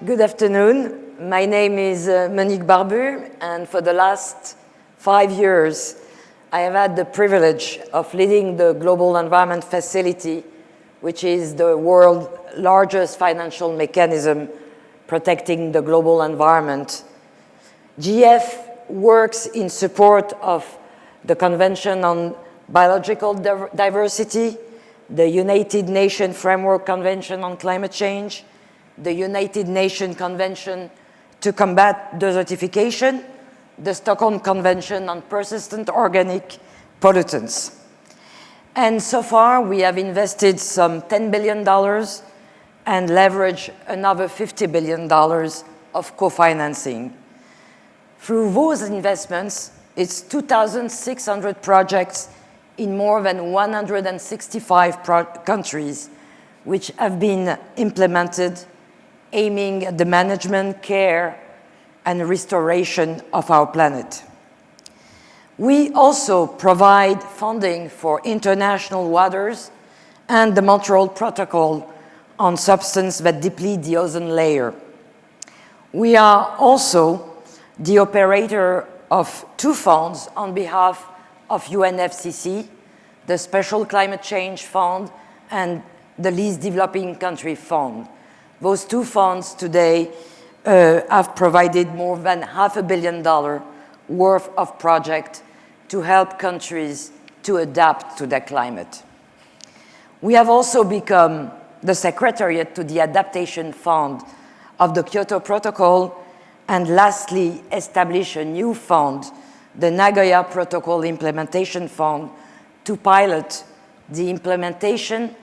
Good afternoon. My name is Monique Barbut, and for the last 5 years, I have had the privilege of leading the Global Environment Facility, which is the world's largest financial mechanism protecting the global environment. GF works in support of the Convention on Biological Diversity, the United Nations Framework Convention on Climate Change, the United Nations Convention to Combat Desertification, the Stockholm Convention on Persistent Organic Pollutants. And so far, we have invested some $10 billion and leveraged another $50 billion of co-financing. Through those investments, it's 2,600 projects in more than 165 countries which have been implemented, aiming at the management, care, and restoration of our planet. We also provide funding for international waters and the Montreal Protocol on substances that deplete the ozone layer. We are also the operator of 2 funds on behalf of UNFCCC, the Special Climate Change Fund and the Least Developing Country Fund. Those 2 funds today have provided more than $500 million worth of projects to help countries to adapt to their climate. We have also become the secretariat to the Adaptation Fund of the Kyoto Protocol, and lastly, establish a new fund, the Nagoya Protocol Implementation Fund, to pilot the implementation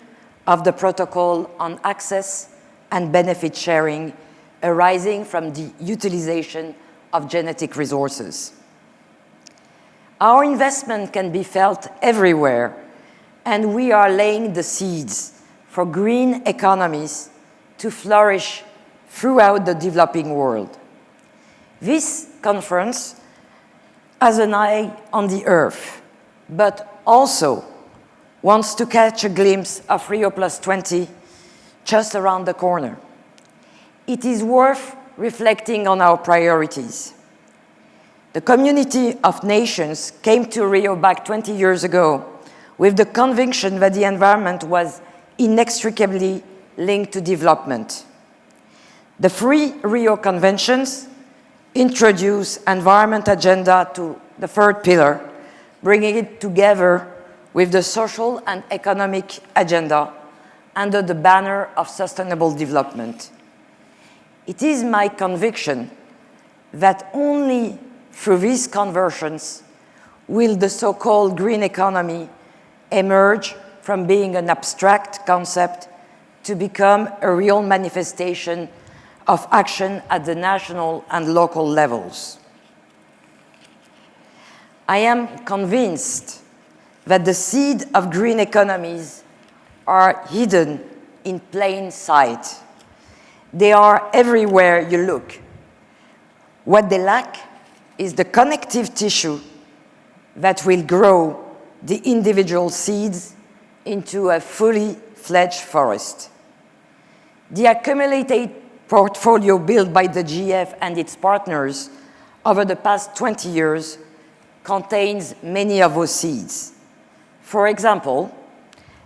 of the protocol on access and benefit sharing arising from the utilization of genetic resources. Our investment can be felt everywhere, and we are laying the seeds for green economies to flourish throughout the developing world. This conference has an eye on the Earth, but also wants to catch a glimpse of Rio +20 just around the corner. It is worth reflecting on our priorities. The community of nations came to Rio back 20 years ago with the conviction that the environment was inextricably linked to development. The 3 Rio Conventions introduced environment agenda to the 3rd pillar, bringing it together with the social and economic agenda under the banner of sustainable development. It is my conviction that only through these conversions will the so-called green economy emerge from being an abstract concept to become a real manifestation of action at the national and local levels. I am convinced that the seed of green economies are hidden in plain sight. They are everywhere you look. What they lack is the connective tissue that will grow the individual seeds into a fully fledged forest. The accumulated portfolio built by the GF and its partners over the past 20 years contains many of those seeds. For example,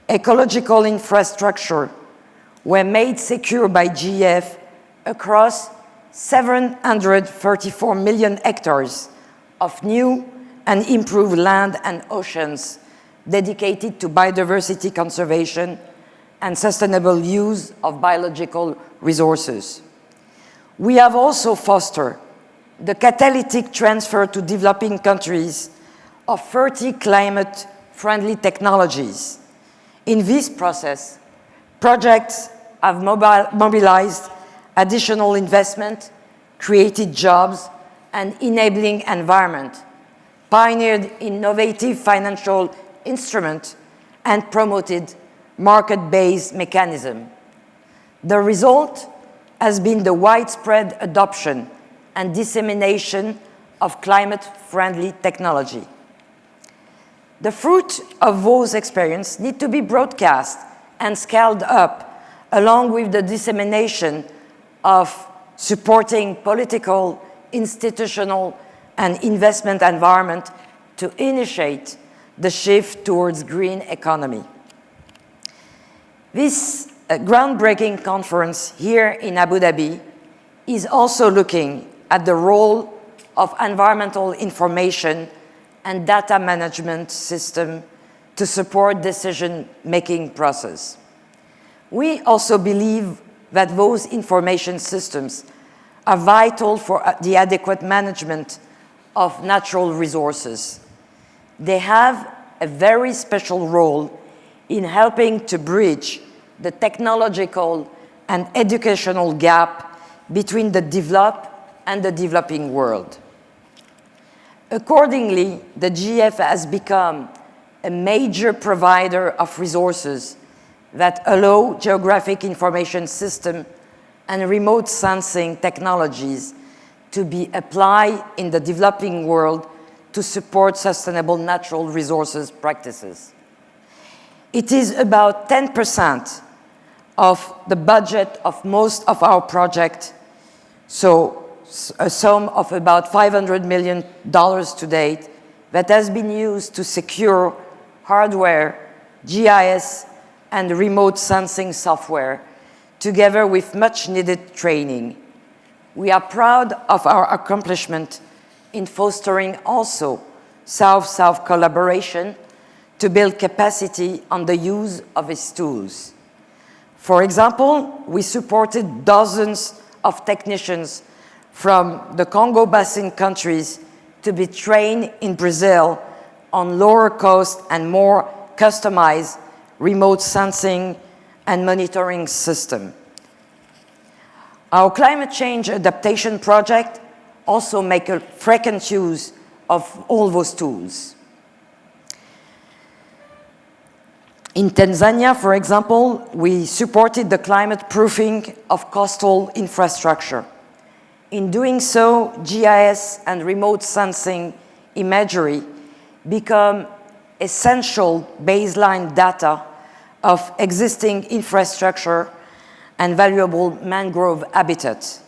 ecological infrastructure were made secure by GF across 734 million hectares of new and improved land and oceans dedicated to biodiversity conservation and sustainable use of biological resources. We have also fostered the catalytic transfer to developing countries of 30 climate-friendly technologies. In this process, projects have mobilized additional investment, created jobs, and enabling environment, pioneered innovative financial instruments, and promoted market-based mechanism. The result has been the widespread adoption and dissemination of climate-friendly technology. The fruit of those experiences need to be broadcast and scaled up, along with the dissemination of supporting political, institutional, and investment environment to initiate the shift towards green economy. This groundbreaking conference here in Abu Dhabi is also looking at the role of environmental information and data management system to support decision-making process. We also believe that those information systems are vital for the adequate management of natural resources. They have a very special role in helping to bridge the technological and educational gap between the developed and the developing world. Accordingly, the GF has become a major provider of resources that allow geographic information system and remote sensing technologies to be applied in the developing world to support sustainable natural resources practices. It is about 10% of the budget of most of our projects, so a sum of about $500 million to date that has been used to secure hardware, GIS, and remote sensing software, together with much needed training. We are proud of our accomplishment in fostering also South-South collaboration to build capacity on the use of these tools. For example, we supported dozens of technicians from the Congo Basin countries to be trained in Brazil on lower cost and more customized remote sensing and monitoring system. Our climate change adaptation project also makes a frequent use of all those tools. In Tanzania, for example, we supported the climate proofing of coastal infrastructure. In doing so, GIS and remote sensing imagery become essential baseline data of existing infrastructure and valuable mangrove habitats.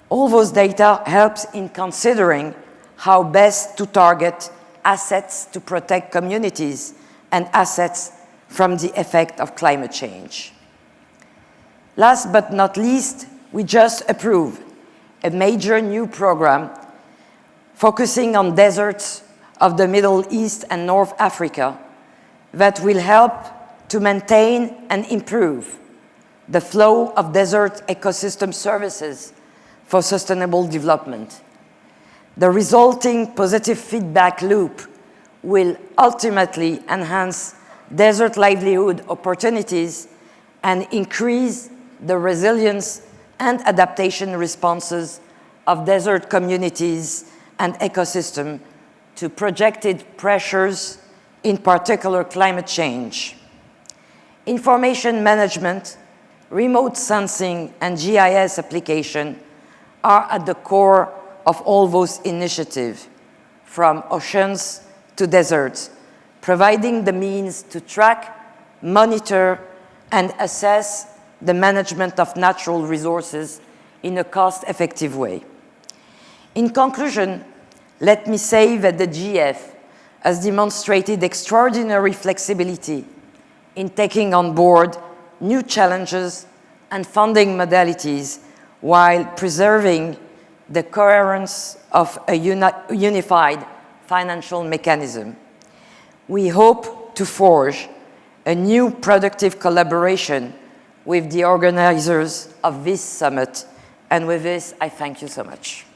All those data helps in considering how best to target assets to protect communities and assets from the effect of climate change. Last but not least, we just approved a major new program focusing on deserts of the Middle East and North Africa that will help to maintain and improve the flow of desert ecosystem services for sustainable development. The resulting positive feedback loop will ultimately enhance desert livelihood opportunities and increase the resilience and adaptation responses of desert communities and ecosystems to projected pressures, in particular climate change. Information management, remote sensing, and GIS application are at the core of all those initiatives, from oceans to deserts, providing the means to track, monitor, and assess the management of natural resources in a cost-effective way. In conclusion, let me say that the GF has demonstrated extraordinary flexibility in taking on board new challenges and funding modalities while preserving the coherence of a unified financial mechanism. We hope to forge a new productive collaboration with the organizers of this summit. And with this, I thank you so much.